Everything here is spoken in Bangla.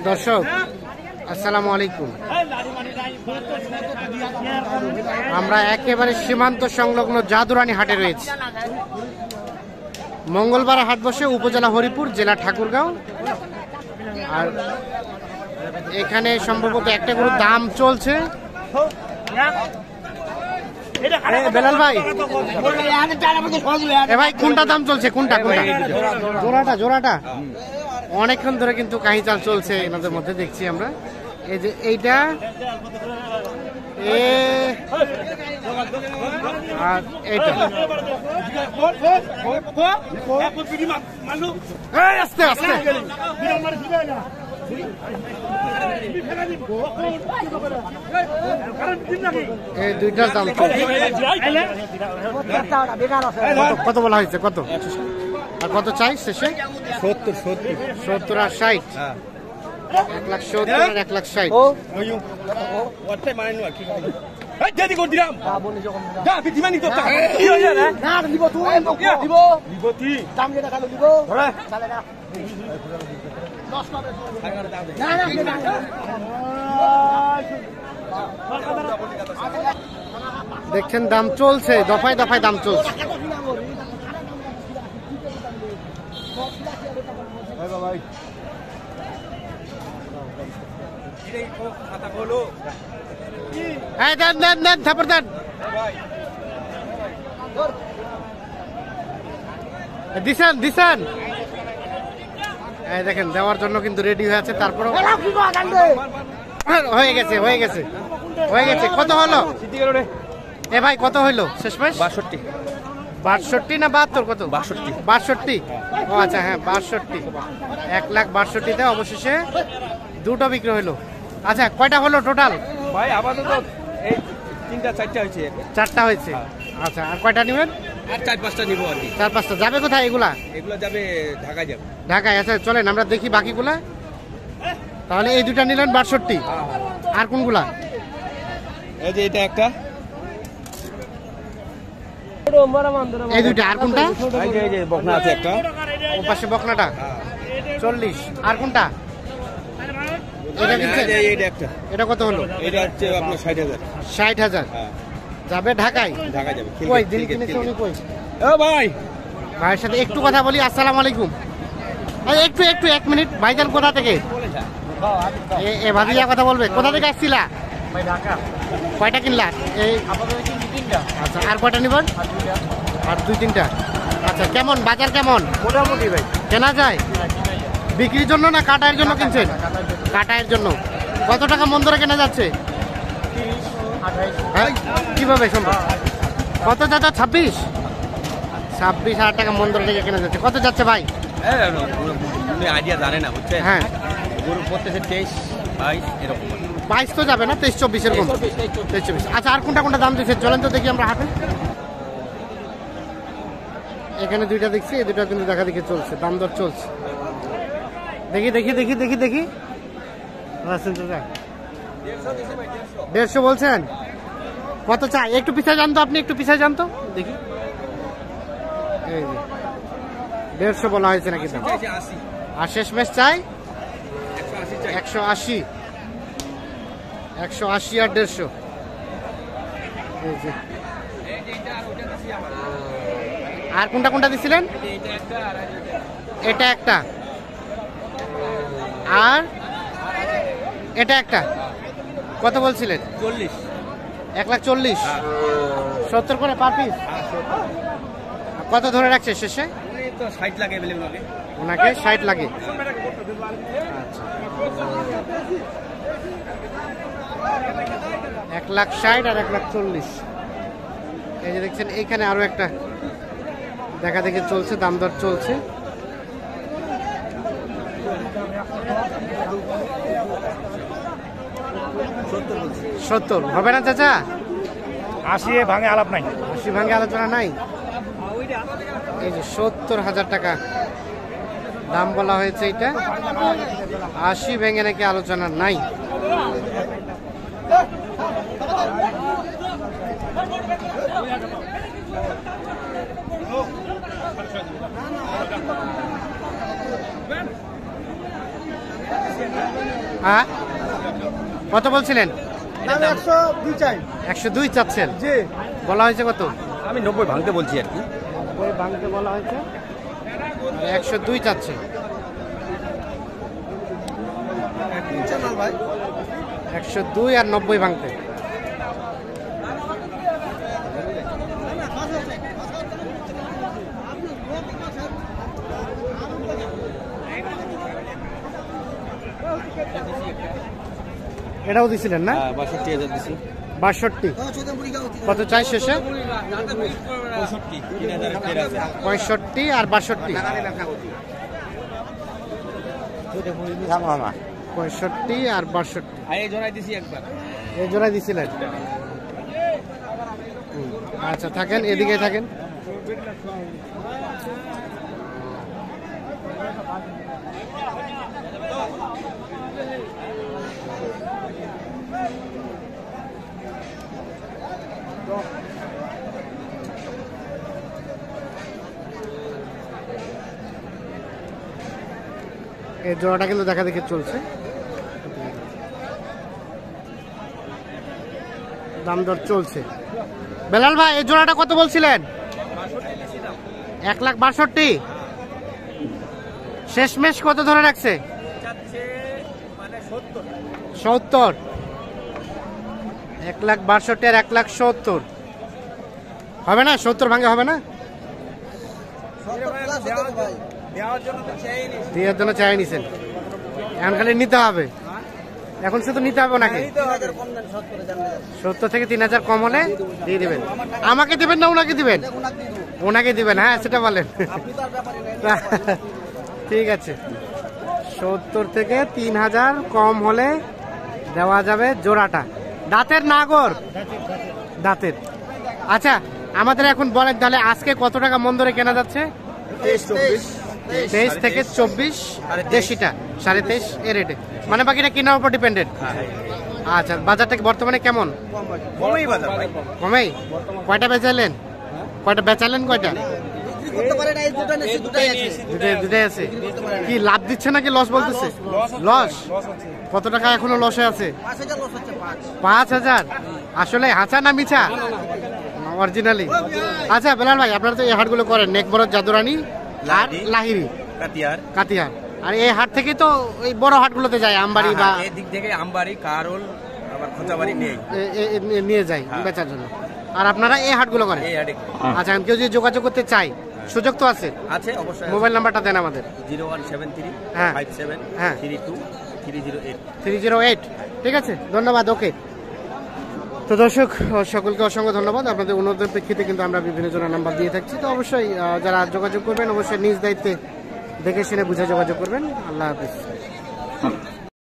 দর্শক আসসালামু আলাইকুম। আমরা একেবারে সীমান্ত সংলগ্ন জাদুরানী হাটে রয়েছি। মঙ্গলবার হাট বসে উপজেলা হরিপুর, জেলা ঠাকুরগাঁও। আর এখানে সম্ভবত একটা গরুর দাম চলছে। বেলাল ভাই, ভাই কোনটা দাম চলছে? কোনটা জোড়াটা? জোড়াটা অনেকক্ষণ ধরে কিন্তু কাহিচাল চলছে এনাদের মধ্যে, দেখছি আমরা। এই যে এইটা আর এইটা আস্তে আস্তে এই দুইটার দাম কত বলা হয়েছে? কত আর কত চাই শেষে? 70 আর 60। 1,70,000 আর 1,60,000। দেখছেন দাম চলছে, দফায় দফায় দাম চলছে। দিছেন দেখেন, দেওয়ার জন্য কিন্তু রেডি হয়ে আছে। তারপরে হয়ে গেছে। কত হলো এ ভাই? কত হইলো শেষ মাস? 62 না 72? কত? 62। ও আচ্ছা, হ্যাঁ 62। 1,62,000-তে অবশেষে দুটো বিক্রি হইলো। আচ্ছা, কয়টা হলো টোটাল ভাই? আপাতত এই 3টা-4টা হয়েছে। 4টা হয়েছে। আচ্ছা, আর কয়টা নেবেন? আর 4-5টা নিব আর কি। 4-5টা যাবে কোথায় এগুলা? এগুলো যাবে ঢাকায় যাবে। ঢাকায়? আচ্ছা চলেন আমরা দেখি বাকিগুলা। তাহলে এই দুইটা নিলেন 62। আর কোনগুলা? এই যে এটা একটা, এই দুইটা। আর কোনটা? এই যে বকনা আছে একটা, ও পাশে বকনাটা 40। আর কোনটা? এটা কিনছেন? এইটা একটা। এটা কত হলো? এটা হচ্ছে আপনার 60,000। 60,000 যাবে ঢাকায়? ঢাকা যাবে। কই দিন কিনেছে উনি? কই ও ভাই, ভাইয়ের সাথে একটু কথা বলি। আসসালামু আলাইকুম। একটু 1 মিনিট। ভাইজান কোথা থেকে? এ ভাবিয়া কথা বলবে। কোথা থেকে আসছিলা? কয়টা কিনলা? এই আচ্ছা, আর কয়টা নিবেন? আর 2-3টা। আচ্ছা, কেমন বাজার? কেমন মোটামুটি ভাই কেনা যায়? বিক্রির জন্য না কাটায়ের জন্য কিনছেন? কাটায়ের জন্য। কত টাকা মন ধরে কেনা যাচ্ছে? 30-28। কিভাবে সম্ভব? কত যাচ্ছে? 26,000 টাকা মন ধরে থেকে কেনা যাচ্ছে। কত যাচ্ছে ভাই? আইডিয়া জানে না, বুঝছেন? হ্যাঁ, গরু পড়তেছে 23-22 এরকম। 22 তো যাবে না, 23-24 এরকম। 23-24। আচ্ছা, আর কোনটা দাম দিচ্ছে? চলেন তো দেখি আমরা হাটে। এখানে দুইটা দেখছি, এই দুইটা কিন্তু দেখা দেখি চলছে, দাম দর চলছে। দেখি 150 বলছেন। কত চাই? একটু পিছায় জানতো আপনি, একটু পিছায় জানতো দেখি। এই যে 150 বলা হয়েছে নাকি দাম? আর শেষ মেশ চাই 180। 180 আর 150। এই যে আর কোনটা দিছিলেন? এটা একটা আর এটা একটা। কত বলছিলেন? 40। 1,40,000। 70 করে পার পিস। কত ধরে রাখছে শেষে? 60 লাগে বলে ওনাকে 60 লাগে। আচ্ছা, 1,60,000 আর 1,40,000। এই যে দেখছেন, এইখানে আরো একটা দেখা দেখি চলছে, দাম দর চলছে। সত্তর হবে না চাচা? 80 ভাঙে আলাপ নাই। 80 ভাঙে আলোচনা নাই। এই যে 70,000 টাকা দাম বলা হয়েছে। এটা 80 ভেঙে নাকি আলোচনা নাই। হ্যাঁ কত বলছিলেন? দাম 102 চাই। 102 চাচ্ছেন? জি। বলা হয়েছে কত? আমি 90 ভাঙতে বলছি আর কি। 90 ভাঙতে বলা হয়েছে, 102 চাচ্ছে। 102 আর 90 ভাঙতে। এটাও দিছিলেন না? 62,000 দিছি। 62। কত চাই শেষে? 65 আর 62। 65 আর 62। এই জোড়ায় দিছি একবার। এই জোড়ায় দিছিলেন? আচ্ছা থাকেন, এদিকে থাকেন। এই জোড়াটা কিন্তু দেখা দেখি চলছে, দাম দর চলছে। বেলাল ভাই এই জোড়াটা কত বলছিলেন? 1,62,000। শেষমেশ কত ধরে রাখছে? 70। 1,62,000 আর 1,70,000 হবে না? 70 ভাঙে হবে না? দেওয়ার জন্য চাই নিছেন, এখন খালি নিতে হবে। এখন শুধু নিতে হবে নাকি? 70 থেকে 3,000 কম হলে দিয়ে দিবেন। আমাকে দিবেন না ওনাকে দিবেন? ওনাকে দিবেন, হ্যাঁ সেটা বলেন। ঠিক আছে, 70 থেকে 3,000 কম হলে দেওয়া যাবে জোড়াটা। দাঁতের নাগর? দাঁতের। আচ্ছা আমাদের এখন বলেন তাহলে আজকে কত টাকা মন ধরে কেনা যাচ্ছে? 23 থেকে 24 দেশিটা 23.5 এর রেটে, মানে বাকিটা কেনার উপর ডিপেন্ডেন্ট। আচ্ছা বাজারটা বর্তমানে কেমন? কমেই। কয়টা বেচালেন? কয়টা? দুটাই আছে। কি লাভ দিচ্ছে নাকি লস বলতেছে? লস। কত টাকা এখনো লসে আছে? 5,000। আসলে হাঁচা না মিছা? অরিজিনালি। আচ্ছা বেলাল ভাই আপনারা তো এই হাটগুলো করেন, নেকবর, জাদুরানি আর লাহিরি, কাতিয়ার। আর এই হাট থেকে তো ওই বড় হাটগুলোতে যায়, আমবাড়ি বা এদিক থেকে আমবাড়ি, কারোল, আবার খোঁচাবাড়ি নিয়ে যায় বেচার জন্য। আর আপনারা এই হাটগুলো করেন? আচ্ছা কেউ যদি যোগাযোগ করতে চাই সুযোগ তো আছে? আছে অবশ্যই। মোবাইল নাম্বারটা দেন আমাদের। 0173 হ্যাঁ 57 হ্যাঁ 32 308। 308। ঠিক আছে, ধন্যবাদ। ওকে তো দর্শক সকলকে অসংখ্য ধন্যবাদ। আপনাদের অনুরোধের প্রেক্ষিতে কিন্তু আমরা বিভিন্ন জনের নাম্বার দিয়ে থাকছি, তো অবশ্যই যারা যোগাযোগ করবেন অবশ্যই নিজ দায়িত্বে দেখে শুনে বুঝে যোগাযোগ করবেন। আল্লাহ হাফিজ।